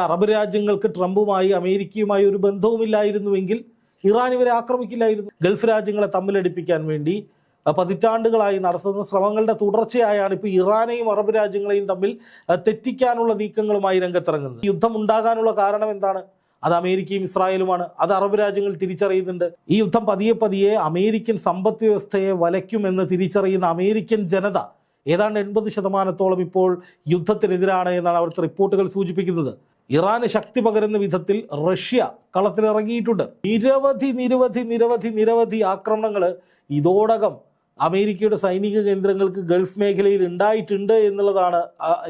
Arab രാജ്യങ്ങൾക്ക് ട്രംപുമായി അമേരിക്കയുമായി ഒരു ബന്ധവുമില്ലായിരുന്നുവെങ്കിൽ Iran ഇവരെ ആക്രമിക്കില്ലായിരുന്നു. ഗൾഫ് രാജ്യങ്ങളെ തമ്മിലടിപ്പിക്കാൻ വേണ്ടി പതിറ്റാണ്ടുകളായി നടത്തുന്ന ശ്രമങ്ങളുടെ തുടർച്ചയായാണ് ഇപ്പോൾ ഇറാനെയും അറബ് രാജ്യങ്ങളെയും തമ്മിൽ തെറ്റിക്കാനുള്ള നീക്കങ്ങളുമായി രംഗത്തിറങ്ങുന്നത്. യുദ്ധം ഉണ്ടാകാനുള്ള കാരണം എന്താണ്? അത് അമേരിക്കയും ഇസ്രായേലുമാണ്. അത് അറബ് രാജ്യങ്ങൾ തിരിച്ചറിയുന്നുണ്ട്. ഈ യുദ്ധം പതിയെ പതിയെ അമേരിക്കൻ സമ്പദ് വ്യവസ്ഥയെ വലയ്ക്കുമെന്ന് തിരിച്ചറിയുന്ന അമേരിക്കൻ ജനത ഏതാണ്ട് 80% ഇപ്പോൾ യുദ്ധത്തിനെതിരാണ് എന്നാണ് അവിടുത്തെ റിപ്പോർട്ടുകൾ സൂചിപ്പിക്കുന്നത്. ഇറാന് ശക്തി പകരുന്ന വിധത്തിൽ റഷ്യ കളത്തിലിറങ്ങിയിട്ടുണ്ട്. നിരവധി ആക്രമണങ്ങൾ ഇതോടകം അമേരിക്കയുടെ സൈനിക കേന്ദ്രങ്ങൾക്ക് ഗൾഫ് മേഖലയിൽ ഉണ്ടായിട്ടുണ്ട് എന്നുള്ളതാണ്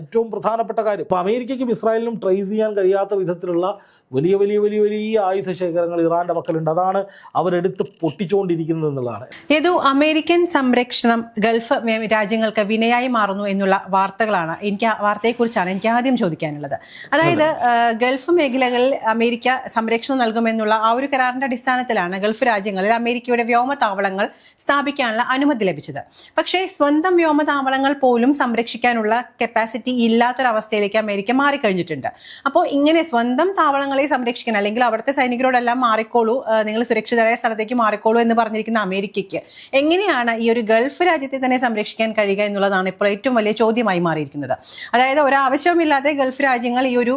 ഏറ്റവും പ്രധാനപ്പെട്ട കാര്യം. അപ്പോൾ അമേരിക്കയ്ക്കും ഇസ്രായേലിനും ട്രേസ് ചെയ്യാൻ കഴിയാത്ത വിധത്തിലുള്ള വലിയ ആയുധ ശേഖരങ്ങൾ ഇറാന്റെ പക്കലുണ്ട്. അതാണ് അവരെടുത്ത് പൊട്ടിച്ചുകൊണ്ടിരിക്കുന്നത് എന്നുള്ളതാണ്. ഏതു അമേരിക്കൻ സംരക്ഷണം ഗൾഫ് രാജ്യങ്ങൾക്ക് വിനയായി മാറുന്നു എന്നുള്ള വാർത്തകളാണ് എനിക്ക് വാർത്തയെക്കുറിച്ചാണ് എനിക്ക് ആദ്യം ചോദിക്കാനുള്ളത്. അതായത് ഗൾഫ് മേഖലകളിൽ അമേരിക്ക സംരക്ഷണം നൽകുമെന്നുള്ള ആ ഒരു കരാറിന്റെ അടിസ്ഥാനത്തിലാണ് ഗൾഫ് രാജ്യങ്ങളിൽ അമേരിക്കയുടെ വ്യോമതാവളങ്ങൾ സ്ഥാപിക്കാനുള്ള അനുമതി ലഭിച്ചത്. പക്ഷേ സ്വന്തം വ്യോമതാവളങ്ങൾ പോലും സംരക്ഷിക്കാനുള്ള കപ്പാസിറ്റി ഇല്ലാത്തൊരവസ്ഥയിലേക്ക് അമേരിക്ക മാറിക്കഴിഞ്ഞിട്ടുണ്ട്. അപ്പോൾ ഇങ്ങനെ സ്വന്തം താവളങ്ങളെ സംരക്ഷിക്കാൻ അല്ലെങ്കിൽ അവിടുത്തെ സൈനികരോടെല്ലാം മാറിക്കോളൂ, നിങ്ങൾ സുരക്ഷിതരായ സ്ഥലത്തേക്ക് മാറിക്കോളൂ എന്ന് പറഞ്ഞിരിക്കുന്ന അമേരിക്കയ്ക്ക് എങ്ങനെയാണ് ഈ ഒരു ഗൾഫ് രാജ്യത്തെ തന്നെ സംരക്ഷിക്കാൻ കഴിയുക എന്നുള്ളതാണ് ഇപ്പോൾ ഏറ്റവും വലിയ ചോദ്യമായി മാറിയിരിക്കുന്നത്. അതായത് ഒരാവശ്യവുമില്ലാതെ ഗൾഫ് രാജ്യങ്ങൾ ഈ ഒരു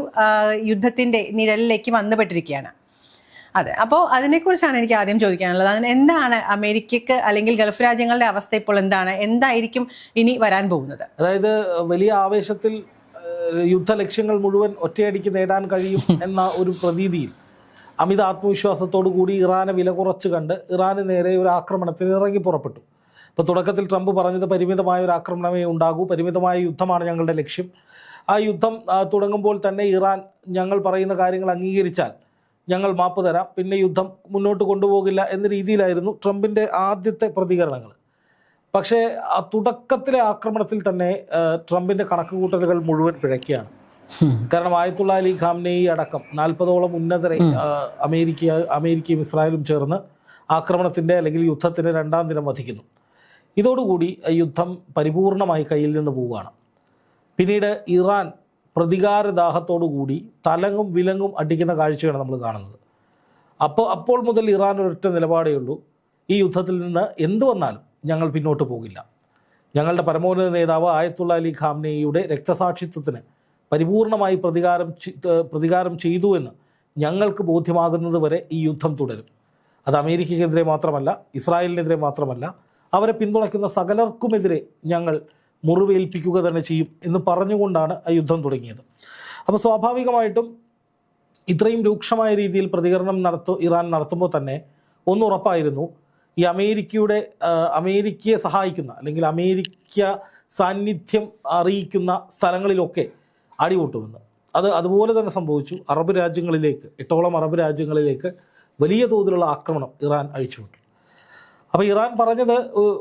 യുദ്ധത്തിന്റെ നിഴലിലേക്ക് വന്നുപെട്ടിരിക്കുകയാണ്. അതെ, അപ്പോൾ അതിനെക്കുറിച്ചാണ് എനിക്ക് ആദ്യം ചോദിക്കാനുള്ളത്. അതിന് എന്താണ് അമേരിക്കക്ക് അല്ലെങ്കിൽ ഗൾഫ് രാജ്യങ്ങളുടെ അവസ്ഥ ഇപ്പോൾ എന്തായിരിക്കും ഇനി വരാൻ പോകുന്നത്? അതായത് വലിയ ആവേശത്തിൽ യുദ്ധ ലക്ഷ്യങ്ങൾ മുഴുവൻ ഒറ്റയടിക്ക് നേടാൻ കഴിയും എന്ന ഒരു പ്രതീതിയിൽ അമിത ആത്മവിശ്വാസത്തോടു കൂടി ഇറാനെ വില കുറച്ച് കണ്ട് ഇറാന് നേരെ ഒരു ആക്രമണത്തിന് ഇറങ്ങി പുറപ്പെട്ടു. ഇപ്പോൾ തുടക്കത്തിൽ ട്രംപ് പറഞ്ഞത് പരിമിതമായ ഒരു ആക്രമണമേ ഉണ്ടാകൂ, പരിമിതമായ യുദ്ധമാണ് ഞങ്ങളുടെ ലക്ഷ്യം. ആ യുദ്ധം തുടങ്ങുമ്പോൾ തന്നെ ഇറാൻ ഞങ്ങൾ പറയുന്ന കാര്യങ്ങൾ അംഗീകരിച്ചാൽ ഞങ്ങൾ മാപ്പ് തരാം, പിന്നെ യുദ്ധം മുന്നോട്ട് കൊണ്ടുപോകില്ല എന്ന രീതിയിലായിരുന്നു ട്രംപിൻ്റെ ആദ്യത്തെ പ്രതികരണങ്ങൾ. പക്ഷേ ആ തുടക്കത്തിലെ ആക്രമണത്തിൽ തന്നെ ട്രംപിൻ്റെ കണക്കുകൂട്ടലുകൾ മുഴുവൻ പിഴയ്ക്കുകയാണ്. കാരണം ആയത്തുള്ള അലി ഖാംനെയി അടക്കം 40ഓളം ഉന്നതരെ അമേരിക്കയും ഇസ്രായേലും ചേർന്ന് ആക്രമണത്തിൻ്റെ അല്ലെങ്കിൽ യുദ്ധത്തിൻ്റെ 2ാം ദിനം വധിക്കുന്നു. ഇതോടുകൂടി യുദ്ധം പരിപൂർണമായി കയ്യിൽ നിന്ന് പോവുകയാണ്. പിന്നീട് ഇറാൻ പ്രതികാരദാഹത്തോടുകൂടി തലങ്ങും വിലങ്ങും അടിക്കുന്ന കാഴ്ചയാണ് നമ്മൾ കാണുന്നത്. അപ്പോൾ മുതൽ ഇറാൻ ഒരൊറ്റ നിലപാടേ ഉള്ളൂ, ഈ യുദ്ധത്തിൽ നിന്ന് എന്തു വന്നാലും ഞങ്ങൾ പിന്നോട്ട് പോകില്ല. ഞങ്ങളുടെ പരമോന്നത നേതാവ് ആയത്തുള്ള അലി ഖാംനെയിയുടെ രക്തസാക്ഷിത്വത്തിന് പരിപൂർണമായി പ്രതികാരം ചെയ്തു എന്ന് ഞങ്ങൾക്ക് ബോധ്യമാകുന്നത് വരെ ഈ യുദ്ധം തുടരും. അത് അമേരിക്കയ്ക്കെതിരെ മാത്രമല്ല, ഇസ്രായേലിനെതിരെ മാത്രമല്ല, അവരെ പിന്തുണയ്ക്കുന്ന സകലർക്കുമെതിരെ ഞങ്ങൾ മുറിവേൽപ്പിക്കുക തന്നെ ചെയ്യും എന്ന് പറഞ്ഞുകൊണ്ടാണ് ആ യുദ്ധം തുടങ്ങിയത്. അപ്പോൾ സ്വാഭാവികമായിട്ടും ഇത്രയും രൂക്ഷമായ രീതിയിൽ പ്രതികരണം ഇറാൻ നടത്തുമ്പോൾ തന്നെ ഒന്നുറപ്പായിരുന്നു, ഈ അമേരിക്കയെ സഹായിക്കുന്ന അല്ലെങ്കിൽ അമേരിക്ക സാന്നിധ്യം അറിയിക്കുന്ന സ്ഥലങ്ങളിലൊക്കെ അടിപൊട്ടുമെന്ന്. അതുപോലെ തന്നെ സംഭവിച്ചു. 8ഓളം അറബ് രാജ്യങ്ങളിലേക്ക് വലിയ തോതിലുള്ള ആക്രമണം ഇറാൻ അഴിച്ചുവിട്ടു. അപ്പോൾ ഇറാൻ പറഞ്ഞത്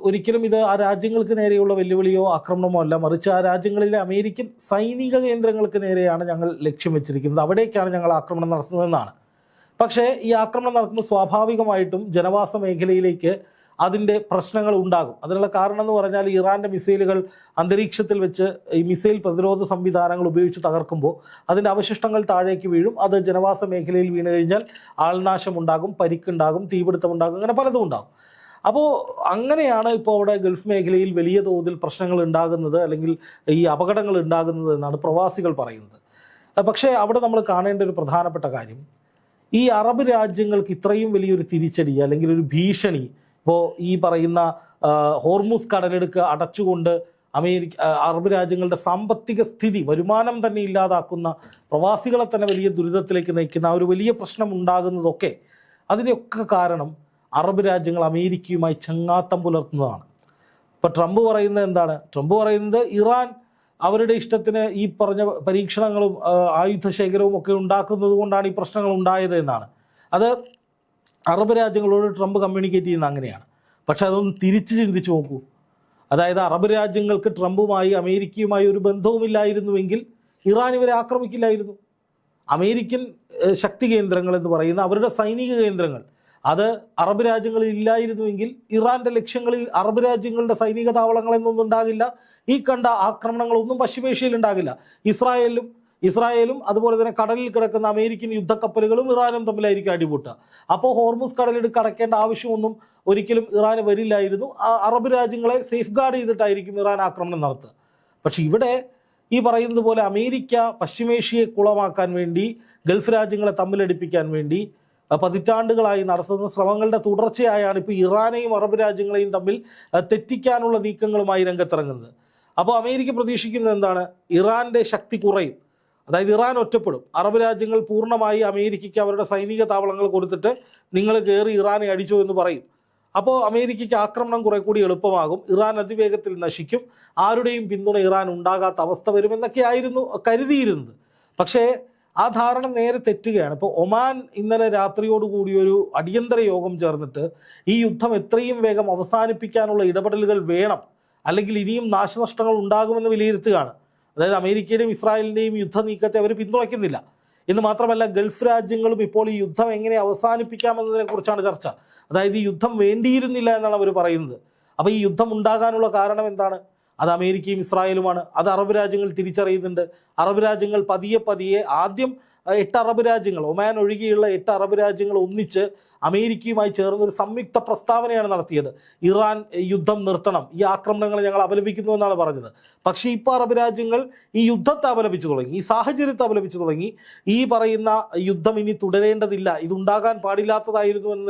ഒരിക്കലും ഇത് ആ രാജ്യങ്ങൾക്ക് നേരെയുള്ള വെല്ലുവിളിയോ ആക്രമണമോ അല്ല, മറിച്ച് ആ രാജ്യങ്ങളിലെ അമേരിക്കൻ സൈനിക കേന്ദ്രങ്ങൾക്ക് നേരെയാണ് ഞങ്ങൾ ലക്ഷ്യം വെച്ചിരിക്കുന്നത്, അവിടേക്കാണ് ഞങ്ങൾ ആക്രമണം നടത്തുന്നതെന്നാണ്. പക്ഷേ ഈ ആക്രമണം നടക്കുമ്പോൾ സ്വാഭാവികമായിട്ടും ജനവാസ മേഖലയിലേക്ക് അതിൻ്റെ പ്രശ്നങ്ങൾ ഉണ്ടാകും. അതിനുള്ള കാരണം എന്ന് പറഞ്ഞാൽ ഇറാൻ്റെ മിസൈലുകൾ അന്തരീക്ഷത്തിൽ വെച്ച് ഈ മിസൈൽ പ്രതിരോധ സംവിധാനങ്ങൾ ഉപയോഗിച്ച് തകർക്കുമ്പോൾ അതിൻ്റെ അവശിഷ്ടങ്ങൾ താഴേക്ക് വീഴും. അത് ജനവാസ മേഖലയിൽ വീണ് കഴിഞ്ഞാൽ ആൾനാശമുണ്ടാകും, പരിക്കുണ്ടാകും, തീപിടുത്തമുണ്ടാകും, അങ്ങനെ പലതും ഉണ്ടാകും. അപ്പോൾ അങ്ങനെയാണ് ഇപ്പോൾ അവിടെ ഗൾഫ് മേഖലയിൽ വലിയ തോതിൽ പ്രശ്നങ്ങൾ ഉണ്ടാകുന്നത് അല്ലെങ്കിൽ ഈ അപകടങ്ങൾ ഉണ്ടാകുന്നത് എന്നാണ് പ്രവാസികൾ പറയുന്നത്. പക്ഷേ അവിടെ നമ്മൾ കാണേണ്ട ഒരു പ്രധാനപ്പെട്ട കാര്യം, ഈ അറബ് രാജ്യങ്ങൾക്ക് ഇത്രയും വലിയൊരു തിരിച്ചടി അല്ലെങ്കിൽ ഒരു ഭീഷണി ഇപ്പോൾ ഈ പറയുന്ന ഹോർമുസ് കടലെടുക്ക് അടച്ചുകൊണ്ട് അറബ് രാജ്യങ്ങളുടെ സാമ്പത്തിക സ്ഥിതി, വരുമാനം തന്നെ ഇല്ലാതാക്കുന്ന, പ്രവാസികളെ തന്നെ വലിയ ദുരിതത്തിലേക്ക് നയിക്കുന്ന ഒരു വലിയ പ്രശ്നം ഉണ്ടാകുന്നതൊക്കെ അതിൻ്റെയൊക്കെ കാരണം അറബ് രാജ്യങ്ങൾ അമേരിക്കയുമായി ചങ്ങാത്തം പുലർത്തുന്നതാണ്. ഇപ്പോൾ ട്രംപ് പറയുന്നത് എന്താണ്? ട്രംപ് പറയുന്നത് ഇറാൻ അവരുടെ ഇഷ്ടത്തിന് ഈ പറഞ്ഞ പരീക്ഷണങ്ങളും ആയുധശേഖരവും ഒക്കെ ഉണ്ടാക്കുന്നത് കൊണ്ടാണ് ഈ പ്രശ്നങ്ങൾ ഉണ്ടായത് എന്നാണ്. അത് അറബ് രാജ്യങ്ങളോട് ട്രംപ് കമ്മ്യൂണിക്കേറ്റ് ചെയ്യുന്ന അങ്ങനെയാണ്. പക്ഷെ അതൊന്ന് തിരിച്ച് ചിന്തിച്ച് നോക്കൂ. അതായത് അറബ് രാജ്യങ്ങൾക്ക് ട്രംപുമായി അമേരിക്കയുമായി ഒരു ബന്ധവുമില്ലായിരുന്നുവെങ്കിൽ ഇറാൻ ഇവരെ ആക്രമിക്കില്ലായിരുന്നു. അമേരിക്കൻ ശക്തി കേന്ദ്രങ്ങൾ എന്ന് പറയുന്ന അവരുടെ സൈനിക കേന്ദ്രങ്ങൾ അത് അറബ് രാജ്യങ്ങളിൽ ഇല്ലായിരുന്നുവെങ്കിൽ ഇറാൻ്റെ ലക്ഷ്യങ്ങളിൽ അറബ് രാജ്യങ്ങളുടെ സൈനിക താവളങ്ങളെന്നൊന്നും ഉണ്ടാകില്ല. ഈ കണ്ട ആക്രമണങ്ങളൊന്നും പശ്ചിമേഷ്യയിൽ ഉണ്ടാകില്ല. ഇസ്രായേലിലും ഇസ്രായേലും അതുപോലെ തന്നെ കടലിൽ കിടക്കുന്ന അമേരിക്കൻ യുദ്ധക്കപ്പലുകളും ഇറാനും തമ്മിലായിരിക്കും അടിപൊട്ടുക. അപ്പോൾ ഹോർമുസ് കടലിടുക്ക് അടയ്ക്കേണ്ട ആവശ്യമൊന്നും ഒരിക്കലും ഇറാന് വരില്ലായിരുന്നു. അറബ് രാജ്യങ്ങളെ സേഫ് ഗാർഡ് ചെയ്തിട്ടായിരിക്കും ഇറാൻ ആക്രമണം നടത്തുക. പക്ഷെ ഇവിടെ ഈ പറയുന്നത് പോലെ അമേരിക്ക പശ്ചിമേഷ്യയെ കുളമാക്കാൻ വേണ്ടി, ഗൾഫ് രാജ്യങ്ങളെ തമ്മിലടിപ്പിക്കാൻ വേണ്ടി പതിറ്റാണ്ടുകളായി നടത്തുന്ന ശ്രമങ്ങളുടെ തുടർച്ചയായാണ് ഇപ്പോൾ ഇറാനെയും അറബ് രാജ്യങ്ങളെയും തമ്മിൽ തെറ്റിക്കാനുള്ള നീക്കങ്ങളുമായി രംഗത്തിറങ്ങുന്നത്. അപ്പോൾ അമേരിക്ക പ്രതീക്ഷിക്കുന്നത് എന്താണ്? ഇറാൻ്റെ ശക്തി കുറയും, അതായത് ഇറാൻ ഒറ്റപ്പെടും. അറബ് രാജ്യങ്ങൾ പൂർണ്ണമായി അമേരിക്കയ്ക്ക് അവരുടെ സൈനിക താവളങ്ങൾ കൊടുത്തിട്ട് നിങ്ങൾ കയറി ഇറാനെ അടിച്ചോ എന്ന് പറയും. അപ്പോൾ അമേരിക്കയ്ക്ക് ആക്രമണം കുറെ കൂടി എളുപ്പമാകും, ഇറാൻ അതിവേഗത്തിൽ നശിക്കും, ആരുടെയും പിന്തുണ ഇറാൻ ഉണ്ടാകാത്ത അവസ്ഥ വരുമെന്നൊക്കെയായിരുന്നു കരുതിയിരുന്നത്. പക്ഷേ ആ ധാരണ നേരെ തെറ്റുകയാണ്. ഇപ്പോൾ ഒമാൻ ഇന്നലെ രാത്രിയോടുകൂടി ഒരു അടിയന്തര യോഗം ചേർന്നിട്ട് ഈ യുദ്ധം എത്രയും വേഗം അവസാനിപ്പിക്കാനുള്ള ഇടപെടലുകൾ വേണം, അല്ലെങ്കിൽ ഇനിയും നാശനഷ്ടങ്ങൾ ഉണ്ടാകുമെന്ന് വിലയിരുത്തുകയാണ്. അതായത് അമേരിക്കയുടെയും ഇസ്രായേലിൻ്റെയും യുദ്ധ നീക്കത്തെ അവർ പിന്തുണയ്ക്കുന്നില്ല എന്ന് മാത്രമല്ല, ഗൾഫ് രാജ്യങ്ങളും ഇപ്പോൾ ഈ യുദ്ധം എങ്ങനെ അവസാനിപ്പിക്കാമെന്നതിനെ കുറിച്ചാണ് ചർച്ച. അതായത് ഈ യുദ്ധം വേണ്ടിയിരുന്നില്ല എന്നാണ് അവർ പറയുന്നത്. അപ്പോൾ ഈ യുദ്ധം ഉണ്ടാകാനുള്ള കാരണം എന്താണ്? അത് അമേരിക്കയും ഇസ്രായേലുമാണ്. അത് അറബ് രാജ്യങ്ങൾ തിരിച്ചറിയുന്നുണ്ട്. അറബ് രാജ്യങ്ങൾ പതിയെ പതിയെ ആദ്യം 8 അറബ് രാജ്യങ്ങൾ, ഒമാൻ ഒഴികെയുള്ള 8 അറബ് രാജ്യങ്ങൾ ഒന്നിച്ച് അമേരിക്കയുമായി ചേർന്നൊരു സംയുക്ത പ്രസ്താവനയാണ് നടത്തിയത്. ഇറാൻ യുദ്ധം നിർത്തണം, ഈ ആക്രമണങ്ങൾ ഞങ്ങൾ അപലപിക്കുന്നു എന്നാണ് പറഞ്ഞത്. പക്ഷേ ഇപ്പോൾ അറബ് രാജ്യങ്ങൾ ഈ യുദ്ധത്തെ അപലപിച്ചു തുടങ്ങി, ഈ സാഹചര്യത്തെ അപലപിച്ചു തുടങ്ങി. ഈ പറയുന്ന യുദ്ധം ഇനി തുടരേണ്ടതില്ല, ഇതുണ്ടാകാൻ പാടില്ലാത്തതായിരുന്നു എന്ന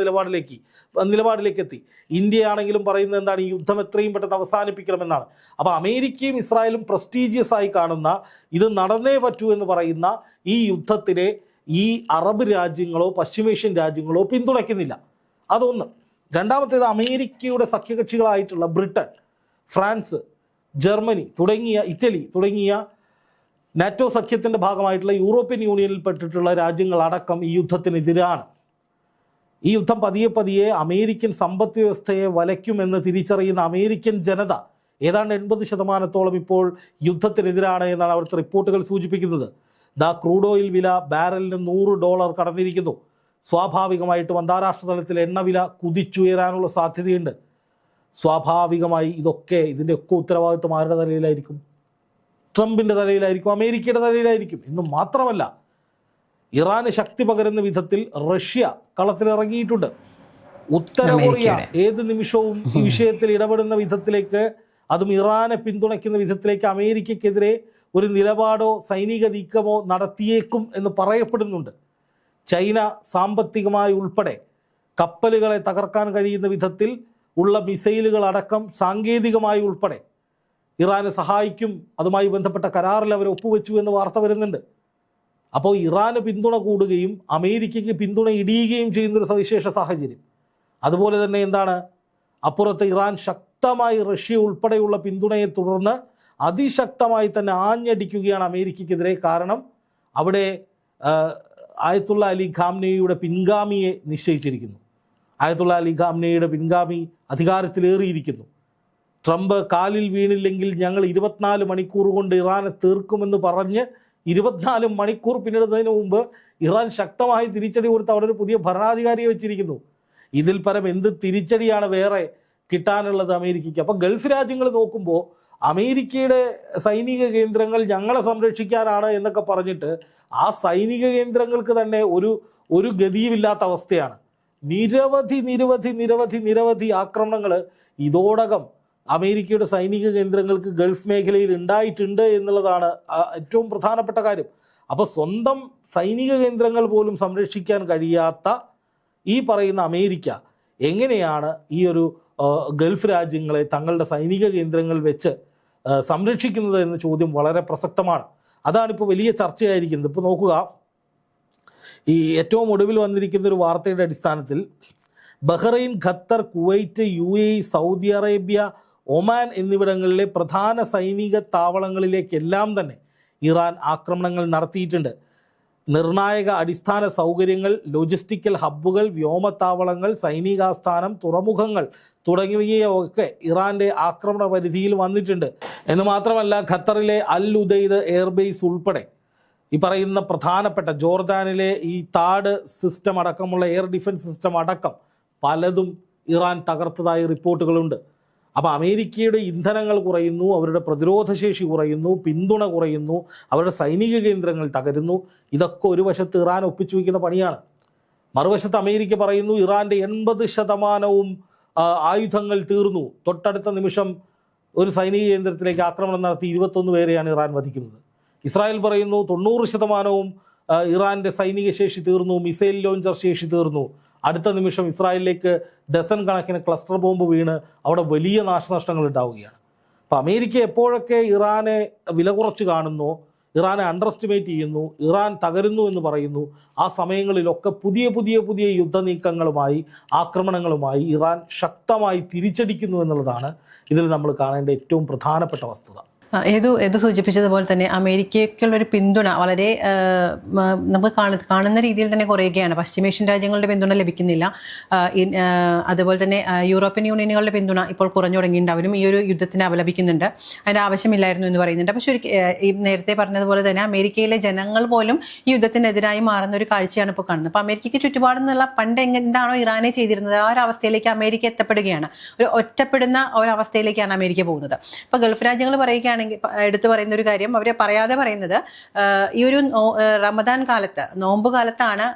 നിലപാടിലേക്ക് എത്തി. ഇന്ത്യയാണെങ്കിലും പറയുന്നത് എന്താണ്? ഈ യുദ്ധം എത്രയും പെട്ടെന്ന് അവസാനിപ്പിക്കണമെന്നാണ്. അപ്പോൾ അമേരിക്കയും ഇസ്രായേലും പ്രസ്റ്റീജിയസ് ആയി കാണുന്ന, ഇത് നടന്നേ പറ്റൂ എന്ന് പറയുന്ന ഈ യുദ്ധത്തിനെ ഈ അറബ് രാജ്യങ്ങളോ പശ്ചിമേഷ്യൻ രാജ്യങ്ങളോ പിന്തുണയ്ക്കുന്നില്ല. അതൊന്ന്. രണ്ടാമത്തേത്, അമേരിക്കയുടെ സഖ്യകക്ഷികളായിട്ടുള്ള ബ്രിട്ടൻ, ഫ്രാൻസ്, ജർമ്മനി തുടങ്ങിയ, ഇറ്റലി തുടങ്ങിയ നാറ്റോ സഖ്യത്തിൻ്റെ ഭാഗമായിട്ടുള്ള യൂറോപ്യൻ യൂണിയനിൽ പെട്ടിട്ടുള്ള രാജ്യങ്ങളടക്കം ഈ യുദ്ധത്തിനെതിരാണ്. ഈ യുദ്ധം പതിയെ പതിയെ അമേരിക്കൻ സമ്പദ് വ്യവസ്ഥയെ വലയ്ക്കുമെന്ന് തിരിച്ചറിയുന്ന അമേരിക്കൻ ജനത ഏതാണ്ട് 80% ഇപ്പോൾ യുദ്ധത്തിനെതിരാണ് എന്നാണ് അവിടുത്തെ റിപ്പോർട്ടുകൾ സൂചിപ്പിക്കുന്നത്. ക്രൂഡ് ഓയിൽ വില ബാരലിന് $100 കടന്നിരിക്കുന്നു. സ്വാഭാവികമായിട്ടും അന്താരാഷ്ട്ര തലത്തിൽ എണ്ണവില കുതിച്ചുയരാനുള്ള സാധ്യതയുണ്ട്. സ്വാഭാവികമായി ഇതിൻ്റെയൊക്കെ ഉത്തരവാദിത്വം ആരുടെ തലയിലായിരിക്കും? ട്രംപിൻ്റെ തലയിലായിരിക്കും, അമേരിക്കയുടെ തലയിലായിരിക്കും. എന്ന് മാത്രമല്ല, ഇറാന് ശക്തി പകരുന്ന വിധത്തിൽ റഷ്യ കളത്തിലിറങ്ങിയിട്ടുണ്ട്. ഉത്തര കൊറിയ ഏത് നിമിഷവും ഈ വിഷയത്തിൽ ഇടപെടുന്ന വിധത്തിലേക്ക്, അതും ഇറാനെ പിന്തുണയ്ക്കുന്ന വിധത്തിലേക്ക് അമേരിക്കയ്ക്കെതിരെ ഒരു നിലപാടോ സൈനിക നീക്കമോ നടത്തിയേക്കും എന്ന് പറയപ്പെടുന്നുണ്ട്. ചൈന സാമ്പത്തികമായി ഉൾപ്പെടെ കപ്പലുകളെ തകർക്കാൻ കഴിയുന്ന വിധത്തിൽ ഉള്ള മിസൈലുകൾ അടക്കം സാങ്കേതികമായി ഉൾപ്പെടെ ഇറാനെ സഹായിക്കും. അതുമായി ബന്ധപ്പെട്ട കരാറിൽ അവർ ഒപ്പുവെച്ചു എന്ന് വാർത്ത വരുന്നുണ്ട്. അപ്പോൾ ഇറാന് പിന്തുണ കൂടുകയും അമേരിക്കയ്ക്ക് പിന്തുണ ഇടിയുകയും ചെയ്യുന്നൊരു സവിശേഷ സാഹചര്യം. അതുപോലെ തന്നെ എന്താണ്, അപ്പുറത്ത് ഇറാൻ ശക്തമായി റഷ്യ ഉൾപ്പെടെയുള്ള പിന്തുണയെ തുടർന്ന് അതിശക്തമായി തന്നെ ആഞ്ഞടിക്കുകയാണ് അമേരിക്കയ്ക്കെതിരെ. കാരണം അവിടെ ആയത്തുള്ള അലി ഖാംനെയുടെ പിൻഗാമിയെ നിശ്ചയിച്ചിരിക്കുന്നു. ആയത്തുള്ള അലി ഖാംനെയുടെ പിൻഗാമി അധികാരത്തിലേറിയിരിക്കുന്നു. ട്രംപ് കാലിൽ വീണില്ലെങ്കിൽ ഞങ്ങൾ 24 മണിക്കൂർ കൊണ്ട് ഇറാനെ തീർക്കുമെന്ന് പറഞ്ഞ് 24 മണിക്കൂർ പിന്നിടുന്നതിന് മുമ്പ് ഇറാൻ ശക്തമായി തിരിച്ചടി കൊടുത്ത് അവിടെ ഒരു പുതിയ ഭരണാധികാരിയെ വെച്ചിരിക്കുന്നു. ഇതിൽ പരം എന്ത് തിരിച്ചടിയാണ് വേറെ കിട്ടാനുള്ളത് അമേരിക്കയ്ക്ക്? അപ്പോൾ ഗൾഫ് രാജ്യങ്ങൾ നോക്കുമ്പോൾ അമേരിക്കയുടെ സൈനിക കേന്ദ്രങ്ങൾ ഞങ്ങളെ സംരക്ഷിക്കാനാണ് എന്നൊക്കെ പറഞ്ഞിട്ട് ആ സൈനിക കേന്ദ്രങ്ങൾക്ക് തന്നെ ഒരു ഗതിയുമില്ലാത്ത അവസ്ഥയാണ്. നിരവധി ആക്രമണങ്ങൾ ഇതോടകം അമേരിക്കയുടെ സൈനിക കേന്ദ്രങ്ങൾക്ക് ഗൾഫ് മേഖലയിൽ ഉണ്ടായിട്ടുണ്ട് എന്നുള്ളതാണ് ഏറ്റവും പ്രധാനപ്പെട്ട കാര്യം. അപ്പോൾ സ്വന്തം സൈനിക കേന്ദ്രങ്ങൾ പോലും സംരക്ഷിക്കാൻ കഴിയാത്ത ഈ പറയുന്ന അമേരിക്ക എങ്ങനെയാണ് ഈ ഒരു ഗൾഫ് രാജ്യങ്ങളെ തങ്ങളുടെ സൈനിക കേന്ദ്രങ്ങൾ വെച്ച് സംരക്ഷിക്കുന്നത് എന്ന ചോദ്യം വളരെ പ്രസക്തമാണ്. അതാണിപ്പോൾ വലിയ ചർച്ചയായിരിക്കുന്നത്. ഇപ്പോൾ നോക്കുക, ഈ ഏറ്റവും ഒടുവിൽ വന്നിരിക്കുന്ന ഒരു വാർത്തയുടെ അടിസ്ഥാനത്തിൽ Bahrain, Qatar, Kuwait, UAE, Saudi Arabia, Oman എന്നിവിടങ്ങളിലെ പ്രധാന സൈനിക താവളങ്ങളിലേക്കെല്ലാം തന്നെ ഇറാൻ ആക്രമണങ്ങൾ നടത്തിയിട്ടുണ്ട്. നിർണായക അടിസ്ഥാന സൗകര്യങ്ങൾ, ലോജിസ്റ്റിക്കൽ ഹബ്ബുകൾ, വ്യോമത്താവളങ്ങൾ, സൈനികാസ്ഥാനം, തുറമുഖങ്ങൾ തുടങ്ങിയവയൊക്കെ ഇറാൻ്റെ ആക്രമണ പരിധിയിൽ വന്നിട്ടുണ്ട്. എന്ന് മാത്രമല്ല, ഖത്തറിലെ അൽ ഉദൈദ് എയർബേസ് ഉൾപ്പെടെ ഈ പറയുന്ന പ്രധാനപ്പെട്ട ജോർദാനിലെ ഈ താഡ് സിസ്റ്റം അടക്കമുള്ള എയർ ഡിഫൻസ് സിസ്റ്റം അടക്കം പലതും ഇറാൻ തകർത്തതായി റിപ്പോർട്ടുകളുണ്ട്. അപ്പോൾ അമേരിക്കയുടെ ഇന്ധനങ്ങൾ കുറയുന്നു, അവരുടെ പ്രതിരോധശേഷി കുറയുന്നു, പിന്തുണ കുറയുന്നു, അവരുടെ സൈനിക കേന്ദ്രങ്ങൾ തകരുന്നു. ഇതൊക്കെ ഒരു വശത്ത് ഇറാൻ ഒപ്പിച്ചു വയ്ക്കുന്ന പണിയാണ്. മറുവശത്ത് അമേരിക്ക പറയുന്നു ഇറാൻ്റെ 80% ആയുധങ്ങൾ തീർന്നു. തൊട്ടടുത്ത നിമിഷം ഒരു സൈനിക കേന്ദ്രത്തിലേക്ക് ആക്രമണം നടത്തി 21 പേരെയാണ് ഇറാൻ വധിക്കുന്നത്. ഇസ്രായേൽ പറയുന്നു 90% ഇറാൻ്റെ സൈനിക ശേഷി തീർന്നു, മിസൈൽ ലോഞ്ചർ ശേഷി തീർന്നു. അടുത്ത നിമിഷം ഇസ്രായേലിലേക്ക് ഡസൻ കണക്കിന് ക്ലസ്റ്റർ ബോംബ് വീണ് അവിടെ വലിയ നാശനഷ്ടങ്ങൾ ഉണ്ടാവുകയാണ്. അപ്പോൾ അമേരിക്ക എപ്പോഴൊക്കെ ഇറാനെ വില കുറച്ച് കാണുന്നു, ഇറാനെ അണ്ടർ എസ്റ്റിമേറ്റ് ചെയ്യുന്നു, ഇറാൻ തകരുന്നു എന്ന് പറയുന്നു, ആ സമയങ്ങളിലൊക്കെ പുതിയ പുതിയ പുതിയ യുദ്ധനീക്കങ്ങളുമായി ആക്രമണങ്ങളുമായി ഇറാൻ ശക്തമായി തിരിച്ചടിക്കുന്നു എന്നുള്ളതാണ് ഇതിൽ നമ്മൾ കാണേണ്ട ഏറ്റവും പ്രധാനപ്പെട്ട വസ്തുത. ഏതു സൂചിപ്പിച്ചതുപോലെ തന്നെ അമേരിക്കയ്ക്കുള്ളൊരു പിന്തുണ വളരെ നമുക്ക് കാണുന്ന രീതിയിൽ തന്നെ കുറയുകയാണ്. പശ്ചിമേഷ്യൻ രാജ്യങ്ങളുടെ പിന്തുണ ലഭിക്കുന്നില്ല. അതുപോലെ തന്നെ യൂറോപ്യൻ യൂണിയനുകളുടെ പിന്തുണ ഇപ്പോൾ കുറഞ്ഞു തുടങ്ങിയിട്ടുണ്ട്. അവരും ഈ ഒരു യുദ്ധത്തിന് അപലപിക്കുന്നുണ്ട്, അതിൻ്റെ ആവശ്യമില്ലായിരുന്നു എന്ന് പറയുന്നുണ്ട്. പക്ഷേ ഈ നേരത്തെ പറഞ്ഞതുപോലെ തന്നെ അമേരിക്കയിലെ ജനങ്ങൾ പോലും ഈ യുദ്ധത്തിനെതിരായി മാറുന്ന ഒരു കാഴ്ചയാണ് ഇപ്പോൾ കാണുന്നത്. അപ്പോൾ അമേരിക്കയ്ക്ക് ചുറ്റുപാടെന്നുള്ള പണ്ട് എന്താണോ ഇറാനെ ചെയ്തിരുന്നത് ആ ഒരു അവസ്ഥയിലേക്ക് അമേരിക്ക എത്തപ്പെടുകയാണ്. ഒരു ഒറ്റപ്പെടുന്ന ഒരവസ്ഥയിലേക്കാണ് അമേരിക്ക പോകുന്നത്. ഇപ്പോൾ ഗൾഫ് രാജ്യങ്ങൾ പറയുകയാണെങ്കിൽ എടുത്തു പറയുന്ന ഒരു കാര്യം, അവരെ പറയാതെ പറയുന്നത്, ഈ ഒരു റമദാൻ കാലത്ത്, നോമ്പ് കാലത്താണ്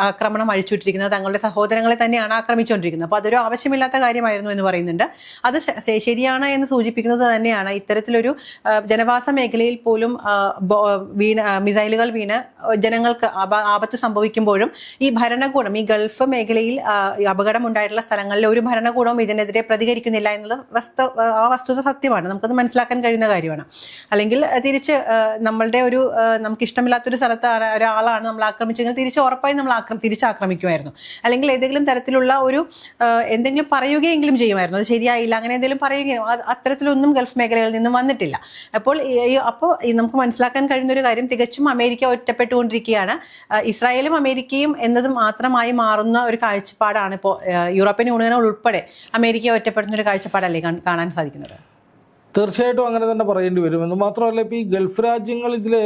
ആക്രമണം അഴിച്ചുവിട്ടിരിക്കുന്നത്, തങ്ങളുടെ സഹോദരങ്ങളെ തന്നെയാണ് ആക്രമിച്ചുകൊണ്ടിരിക്കുന്നത്. അപ്പോൾ അതൊരു ആവശ്യമില്ലാത്ത കാര്യമായിരുന്നു എന്ന് പറയുന്നുണ്ട്. അത് ശരിയാണ് എന്ന് സൂചിപ്പിക്കുന്നത് തന്നെയാണ്. ഇത്തരത്തിലൊരു ജനവാസ മേഖലയിൽ പോലും മിസൈലുകൾ വീണ് ജനങ്ങൾക്ക് ആപത്ത് സംഭവിക്കുമ്പോഴും ഈ ഭരണകൂടം, ഈ ഗൾഫ് മേഖലയിൽ അപകടമുണ്ടായിട്ടുള്ള സ്ഥലങ്ങളിലെ ഒരു ഭരണകൂടവും ഇതിനെതിരെ പ്രതികരിക്കുന്നില്ല എന്നുള്ള വസ്തുത സത്യമാണ്. നമുക്കത് മനസ്സിലാക്കാൻ കഴിയുന്ന കാര്യമാണ്. അല്ലെങ്കിൽ തിരിച്ച് നമ്മളുടെ ഒരു നമുക്ക് ഇഷ്ടമില്ലാത്തൊരു സ്ഥലത്ത് ഒരാളാണ് നമ്മൾ ആക്രമിച്ചെങ്കിൽ തിരിച്ച് ഉറപ്പായും നമ്മൾ തിരിച്ചാക്രമിക്കുമായിരുന്നു. അല്ലെങ്കിൽ ഏതെങ്കിലും തരത്തിലുള്ള ഒരു എന്തെങ്കിലും പറയുകയെങ്കിലും ചെയ്യുമായിരുന്നു. അത് ശരിയായില്ല, അങ്ങനെ എന്തെങ്കിലും പറയുകയും അത്തരത്തിലൊന്നും ഗൾഫ് മേഖലകളിൽ നിന്നും വന്നിട്ടില്ല. അപ്പോൾ നമുക്ക് മനസ്സിലാക്കാൻ കഴിയുന്ന ഒരു കാര്യം, തികച്ചും അമേരിക്ക ഒറ്റപ്പെട്ടുകൊണ്ടിരിക്കുകയാണ്. ഇസ്രായേലും അമേരിക്കയും എന്നത് മാത്രമായി മാറുന്ന ഒരു കാഴ്ചപ്പാടാണ് ഇപ്പോൾ യൂറോപ്യൻ യൂണിയനുകൾ ഉൾപ്പെടെ അമേരിക്കയെ ഒറ്റപ്പെടുന്ന ഒരു കാഴ്ചപ്പാടല്ലേ കാണാൻ സാധിക്കുന്നത്. തീർച്ചയായിട്ടും അങ്ങനെ തന്നെ പറയേണ്ടി വരും. എന്ന് മാത്രമല്ല, ഇപ്പോൾ ഈ ഗൾഫ് രാജ്യങ്ങൾ ഇതിൽ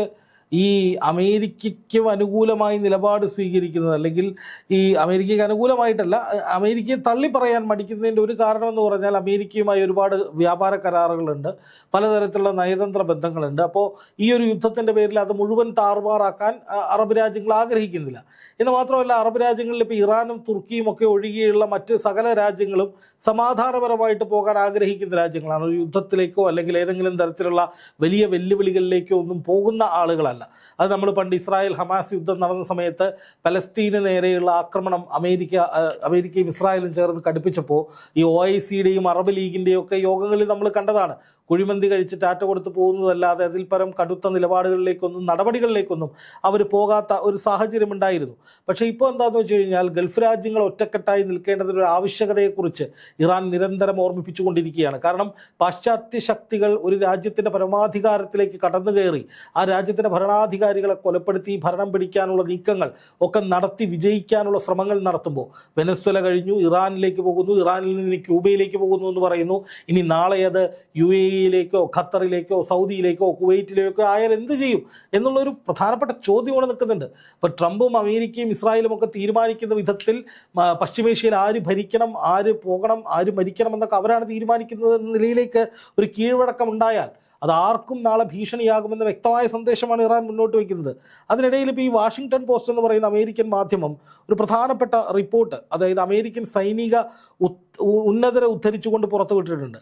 ഈ അമേരിക്കയ്ക്കും അനുകൂലമായി നിലപാട് സ്വീകരിക്കുന്നത്, അല്ലെങ്കിൽ ഈ അമേരിക്കയ്ക്ക് അനുകൂലമായിട്ടല്ല, അമേരിക്കയെ തള്ളി പറയാൻ മടിക്കുന്നതിൻ്റെ ഒരു കാരണമെന്ന് പറഞ്ഞാൽ അമേരിക്കയുമായി ഒരുപാട് വ്യാപാര കരാറുകളുണ്ട്, പലതരത്തിലുള്ള നയതന്ത്ര ബന്ധങ്ങളുണ്ട്. അപ്പോൾ ഈ ഒരു യുദ്ധത്തിൻ്റെ പേരിൽ അത് മുഴുവൻ താറുമാറാക്കാൻ അറബ് രാജ്യങ്ങൾ ആഗ്രഹിക്കുന്നില്ല. എന്ന് മാത്രമല്ല, അറബ് രാജ്യങ്ങളിൽ ഇപ്പോൾ ഇറാനും തുർക്കിയും ഒക്കെ ഒഴികെയുള്ള മറ്റ് സകല രാജ്യങ്ങളും സമാധാനപരമായിട്ട് പോകാൻ ആഗ്രഹിക്കുന്ന രാജ്യങ്ങളാണ്. ഒരു യുദ്ധത്തിലേക്കോ അല്ലെങ്കിൽ ഏതെങ്കിലും തരത്തിലുള്ള വലിയ വെല്ലുവിളികളിലേക്കോ ഒന്നും പോകുന്ന ആളുകളല്ല. അത് നമ്മൾ പണ്ട് ഇസ്രായേൽ ഹമാസ് യുദ്ധം നടന്ന സമയത്ത് പലസ്തീന് നേരെയുള്ള ആക്രമണം അമേരിക്കയും ഇസ്രായേലും ചേർന്ന് കടുപ്പിച്ചപ്പോൾ ഈ OICയുടെയും അറബ് ലീഗിൻ്റെയും ഒക്കെ യോഗങ്ങളിൽ നമ്മൾ കണ്ടതാണ്. കുഴിമന്തി കഴിച്ച് ടാറ്റ കൊടുത്ത് പോകുന്നതല്ലാതെ അതിൽ പരം കടുത്ത നിലപാടുകളിലേക്കൊന്നും നടപടികളിലേക്കൊന്നും അവർ പോകാത്ത ഒരു സാഹചര്യം ഉണ്ടായിരുന്നു. പക്ഷേ ഇപ്പോൾ എന്താണെന്ന് വെച്ച് കഴിഞ്ഞാൽ ഗൾഫ് രാജ്യങ്ങൾ ഒറ്റക്കെട്ടായി നിൽക്കേണ്ടതിൻ്റെ ഒരു ആവശ്യകതയെക്കുറിച്ച് ഇറാൻ നിരന്തരം ഓർമ്മിപ്പിച്ചുകൊണ്ടിരിക്കുകയാണ്. കാരണം പാശ്ചാത്യ ശക്തികൾ ഒരു രാജ്യത്തിൻ്റെ പരമാധികാരത്തിലേക്ക് കടന്നു കയറി ആ രാജ്യത്തിൻ്റെ ഭരണാധികാരികളെ കൊലപ്പെടുത്തി ഭരണം പിടിക്കാനുള്ള നീക്കങ്ങൾ ഒക്കെ നടത്തി വിജയിക്കാനുള്ള ശ്രമങ്ങൾ നടത്തുമ്പോൾ വെനസ്വേല കഴിഞ്ഞു, ഇറാനിലേക്ക് പോകുന്നു, ഇറാനിൽ നിന്ന് ക്യൂബയിലേക്ക് പോകുന്നു എന്ന് പറയുന്നു. ഇനി നാളെ അത് UAEയിലേക്കോ ഖത്തറിലേക്കോ സൗദിയിലേക്കോ കുവൈറ്റിലേക്കോ ആയാൽ എന്ത് ചെയ്യും എന്നുള്ളൊരു പ്രധാനപ്പെട്ട ചോദ്യം ഇവിടെ നിൽക്കുന്നുണ്ട്. ഇപ്പോൾ ട്രംപും അമേരിക്കയും ഇസ്രായേലും ഒക്കെ തീരുമാനിക്കുന്ന വിധത്തിൽ പശ്ചിമേഷ്യയിൽ ആര് ഭരിക്കണം, ആര് പോകണം, ആര് മരിക്കണം എന്നൊക്കെ അവരാണ് തീരുമാനിക്കുന്നത് എന്ന നിലയിലേക്ക് ഒരു കീഴ്വഴക്കം ഉണ്ടായാൽ അത് ആർക്കും നാളെ ഭീഷണിയാകുമെന്ന വ്യക്തമായ സന്ദേശമാണ് ഇറാൻ മുന്നോട്ട് വയ്ക്കുന്നത്. അതിനിടയിൽ ഇപ്പോൾ ഈ വാഷിങ്ടൺ പോസ്റ്റ് എന്ന് പറയുന്ന അമേരിക്കൻ മാധ്യമം ഒരു പ്രധാനപ്പെട്ട റിപ്പോർട്ട്, അതായത് അമേരിക്കൻ സൈനിക ഉന്നതരെ ഉദ്ധരിച്ചുകൊണ്ട് പുറത്തുവിട്ടിട്ടുണ്ട്.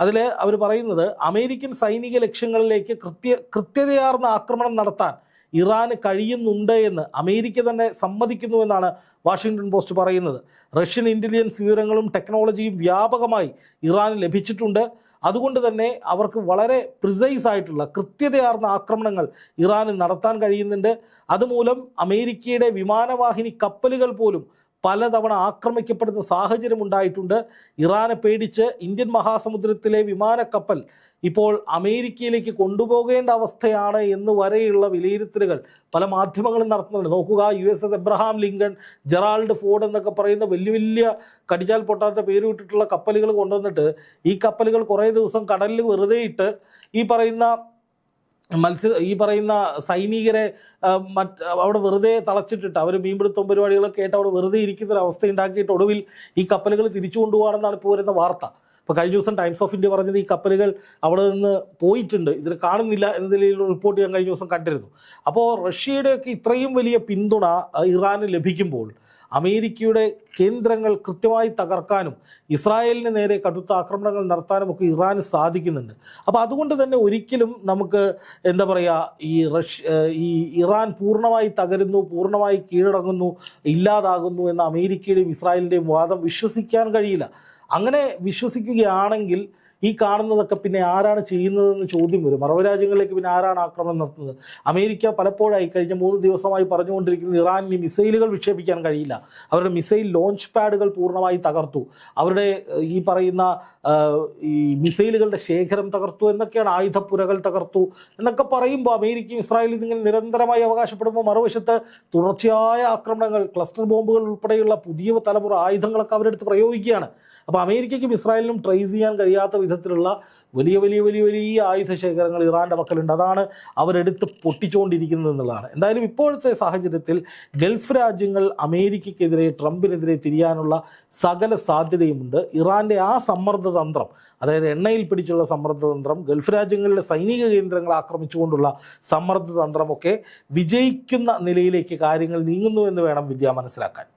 അതിൽ അവർ പറയുന്നത് അമേരിക്കൻ സൈനിക ലക്ഷ്യങ്ങളിലേക്ക് കൃത്യതയാർന്ന ആക്രമണം നടത്താൻ ഇറാന് കഴിയുന്നുണ്ട് എന്ന് അമേരിക്ക തന്നെ സമ്മതിക്കുന്നുവെന്നാണ് വാഷിങ്ടൺ പോസ്റ്റ് പറയുന്നത്. റഷ്യൻ ഇൻ്റലിജൻസ് വിവരങ്ങളും ടെക്നോളജിയും വ്യാപകമായി ഇറാന് ലഭിച്ചിട്ടുണ്ട്. അതുകൊണ്ട് തന്നെ അവർക്ക് വളരെ പ്രിസൈസ് ആയിട്ടുള്ള കൃത്യതയാർന്ന ആക്രമണങ്ങൾ ഇറാന് നടത്താൻ കഴിയുന്നുണ്ട്. അതുമൂലം അമേരിക്കയുടെ വിമാനവാഹിനി കപ്പലുകൾ പോലും പലതവണ ആക്രമിക്കപ്പെടുന്ന സാഹചര്യം ഉണ്ടായിട്ടുണ്ട്. ഇറാനെ പേടിച്ച് ഇന്ത്യൻ മഹാസമുദ്രത്തിലെ വിമാനക്കപ്പൽ ഇപ്പോൾ അമേരിക്കയിലേക്ക് കൊണ്ടുപോകേണ്ട അവസ്ഥയാണ് എന്ന് വരെയുള്ള വിലയിരുത്തലുകൾ പല മാധ്യമങ്ങളും നടത്തുന്നുണ്ട്. നോക്കുക, USS Abraham Lincoln, Gerald Ford എന്നൊക്കെ പറയുന്ന വലിയ വലിയ കടിച്ചാൽ പൊട്ടാത്ത പേര് വിട്ടിട്ടുള്ള കപ്പലുകൾ കൊണ്ടുവന്നിട്ട് ഈ കപ്പലുകൾ കുറേ ദിവസം കടലിൽ വെറുതെ ഇട്ട് ഈ പറയുന്ന സൈനികരെ അവിടെ വെറുതെ തളച്ചിട്ടിട്ട് അവർ മീൻപിടുത്തം പരിപാടികളൊക്കെ ആയിട്ട് അവിടെ വെറുതെ ഇരിക്കുന്നൊരവസ്ഥ ഉണ്ടാക്കിയിട്ട് ഒടുവിൽ ഈ കപ്പലുകൾ തിരിച്ചു കൊണ്ടുപോകണമെന്നാണ് ഇപ്പോൾ വരുന്ന വാർത്ത. ഇപ്പോൾ കഴിഞ്ഞ ദിവസം ടൈംസ് ഓഫ് ഇന്ത്യ പറഞ്ഞത് ഈ കപ്പലുകൾ അവിടെ നിന്ന് പോയിട്ടുണ്ട്, ഇതിൽ കാണുന്നില്ല എന്ന നിലയിലുള്ള റിപ്പോർട്ട് ഞാൻ കഴിഞ്ഞ ദിവസം കണ്ടിരുന്നു. അപ്പോൾ റഷ്യയുടെയൊക്കെ ഇത്രയും വലിയ പിന്തുണ ഇറാന് ലഭിക്കുമ്പോൾ അമേരിക്കയുടെ കേന്ദ്രങ്ങൾ കൃത്യമായി തകർക്കാനും ഇസ്രായേലിന് നേരെ കടുത്ത ആക്രമണങ്ങൾ നടത്താനും ഒക്കെ ഇറാന് സാധിക്കുന്നുണ്ട്. അപ്പോൾ അതുകൊണ്ട് തന്നെ ഒരിക്കലും നമുക്ക് എന്താ പറയുക, ഈ ഇറാൻ പൂർണ്ണമായി തകരുന്നു, പൂർണ്ണമായി കീഴടങ്ങുന്നു, ഇല്ലാതാകുന്നു എന്ന അമേരിക്കയുടെയും ഇസ്രായേലിൻ്റെയും വാദം വിശ്വസിക്കാൻ കഴിയില്ല. അങ്ങനെ വിശ്വസിക്കുകയാണെങ്കിൽ ഈ കാണുന്നതൊക്കെ പിന്നെ ആരാണ് ചെയ്യുന്നതെന്ന് ചോദ്യം വരും. അറബ് രാജ്യങ്ങളിലേക്ക് പിന്നെ ആരാണ് ആക്രമണം നടത്തുന്നത്? അമേരിക്ക പലപ്പോഴായി കഴിഞ്ഞ 3 ദിവസമായി പറഞ്ഞുകൊണ്ടിരിക്കുന്നത് ഇറാനിന് മിസൈലുകൾ വിക്ഷേപിക്കാൻ കഴിയില്ല, അവരുടെ മിസൈൽ ലോഞ്ച് പാഡുകൾ പൂർണ്ണമായി തകർത്തു, അവരുടെ ഈ പറയുന്ന ഈ മിസൈലുകളുടെ ശേഖരം തകർത്തു എന്നൊക്കെയാണ്, ആയുധപ്പുരകൾ തകർത്തു എന്നൊക്കെ പറയുമ്പോൾ അമേരിക്കയും ഇസ്രായേലും ഇങ്ങനെ നിരന്തരമായി അവകാശപ്പെടുമ്പോൾ മറുവശത്ത് തുടർച്ചയായ ആക്രമണങ്ങൾ, ക്ലസ്റ്റർ ബോംബുകൾ ഉൾപ്പെടെയുള്ള പുതിയ തലമുറ ആയുധങ്ങളൊക്കെ അവരെടുത്ത് പ്രയോഗിക്കുകയാണ്. അപ്പോൾ അമേരിക്കയ്ക്കും ഇസ്രായേലിനും ട്രേസ് ചെയ്യാൻ കഴിയാത്ത വിധത്തിലുള്ള വലിയ വലിയ വലിയ വലിയ ആയുധ ശേഖരങ്ങൾ ഇറാൻ്റെ പക്കലുണ്ട്. അതാണ് അവരെടുത്ത് പൊട്ടിച്ചുകൊണ്ടിരിക്കുന്നത് എന്നുള്ളതാണ്. എന്തായാലും ഇപ്പോഴത്തെ സാഹചര്യത്തിൽ ഗൾഫ് രാജ്യങ്ങൾ അമേരിക്കയ്ക്കെതിരെ, ട്രംപിനെതിരെ തിരിയാനുള്ള സകല സാധ്യതയുമുണ്ട്. ഇറാൻ്റെ ആ സമ്മർദ്ദതന്ത്രം, അതായത് എണ്ണയിൽ പിടിച്ചുള്ള സമ്മർദ്ദതന്ത്രം, ഗൾഫ് രാജ്യങ്ങളിലെ സൈനിക കേന്ദ്രങ്ങൾ ആക്രമിച്ചുകൊണ്ടുള്ള സമ്മർദ്ദതന്ത്രമൊക്കെ വിജയിക്കുന്ന നിലയിലേക്ക് കാര്യങ്ങൾ നീങ്ങുന്നു എന്ന് വേണം വിദ്യ മനസ്സിലാക്കാൻ.